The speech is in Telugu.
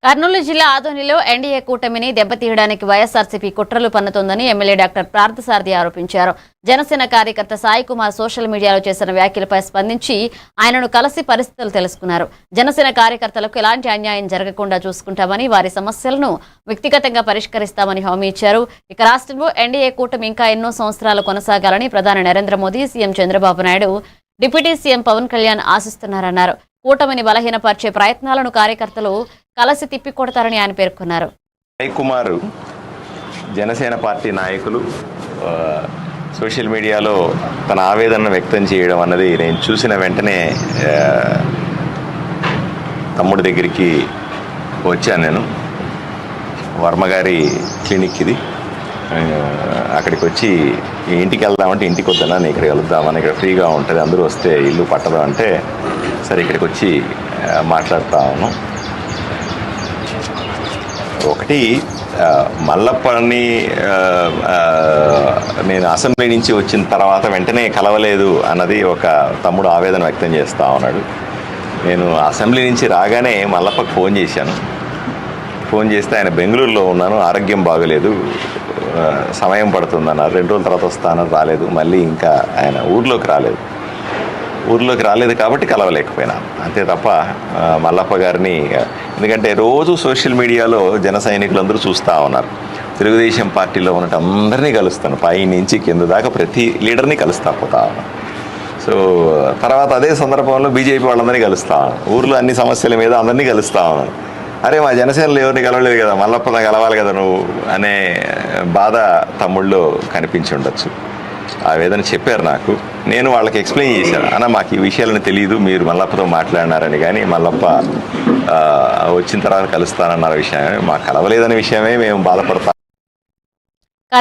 కర్నూలు జిల్లా ఆదోనిలో ఎన్డీఏ కూటమిని దెబ్బతీయడానికి వైఎస్ఆర్సీపీ కుట్రలు పన్నుతోందని ఎమ్మెల్యే డాక్టర్ పార్థసారథి ఆరోపించారు. జనసేన కార్యకర్త సాయి కుమార్ సోషల్ మీడియాలో చేసిన వ్యాఖ్యలపై స్పందించి ఆయనను కలిసి పరిస్థితులు తెలుసుకున్నారు. జనసేన కార్యకర్తలకు ఎలాంటి అన్యాయం జరగకుండా చూసుకుంటామని, వారి సమస్యలను వ్యక్తిగతంగా పరిష్కరిస్తామని హామీ ఇచ్చారు. ఇక రాష్ట్రంలో ఎన్డీఏ కూటమి ఇంకా ఎన్నో సంవత్సరాలు కొనసాగాలని ప్రధాని Narendra Modi, CM Chandrababu Naidu, deputy CM Pawan Kalyan ఆశిస్తున్నారన్నారు. కూటమిని బలహీనపరిచే ప్రయత్నాలను కార్యకర్తలు కలిసి తిప్పికొడతారని ఆయన పేర్కొన్నారు. సాయి కుమార్ జనసేన పార్టీ నాయకులు సోషల్ మీడియాలో తన ఆవేదనను వ్యక్తం చేయడం అన్నది నేను చూసిన వెంటనే తమ్ముడి దగ్గరికి వచ్చాను. నేను వర్మగారి క్లినిక్ ఇది, అక్కడికి వచ్చి ఇంటికి వెళ్దామంటే ఇంటికి వద్దన్నా, నేను ఇక్కడికి వెళ్దామని, ఇక్కడ ఫ్రీగా ఉంటుంది, అందరూ వస్తే ఇల్లు పట్టదు అంటే సరే ఇక్కడికి వచ్చి మాట్లాడుతా ఉన్నాం. ఒకటి, మల్లప్పని నేను అసెంబ్లీ నుంచి వచ్చిన తర్వాత వెంటనే కలవలేదు అన్నది ఒక తమ్ముడు ఆవేదన వ్యక్తం చేస్తూ ఉన్నాడు. నేను అసెంబ్లీ నుంచి రాగానే మల్లప్పకు ఫోన్ చేశాను. ఫోన్ చేస్తే ఆయన బెంగళూరులో ఉన్నాను, ఆరోగ్యం బాగలేదు, సమయం పడుతుందన్నారు. 2 రోజుల తర్వాత వస్తానని రాలేదు. మళ్ళీ ఇంకా ఆయన ఊర్లోకి రాలేదు కాబట్టి కలవలేకపోయినా, అంతే తప్ప మల్లప్ప గారిని, ఎందుకంటే రోజు సోషల్ మీడియాలో జన సైనికులందరూ చూస్తూ ఉన్నారు. తెలుగుదేశం పార్టీలో ఉన్నట్టు అందరినీ కలుస్తాను, పై నుంచి కింద దాకా ప్రతి లీడర్ని కలుస్తా పోతా ఉన్నాను. సో తర్వాత అదే సందర్భంలో బీజేపీ వాళ్ళందరినీ కలుస్తా ఉన్నాను, ఊర్లో అన్ని సమస్యల మీద అందరినీ కలుస్తా ఉన్నాను. అరే మా జనసేనలో ఎవరిని కలవలేదు కదా, మల్లప్ప కలవాలి కదా నువ్వు అనే బాధ తమ్ముళ్ళు కనిపించి ఉండొచ్చు. ఆ వేదన చెప్పారు నాకు. నేను వాళ్ళకి ఎక్స్ప్లెయిన్ చేశాను, అన్న మాకు ఈ విషయాలను తెలియదు, మీరు మల్లప్పతో మాట్లాడినారని, కానీ మల్లప్ప వచ్చిన తర్వాత కలుస్తానన్న విషయమే, మాకు కలవలేదనే విషయమే మేము బాధపడతాం.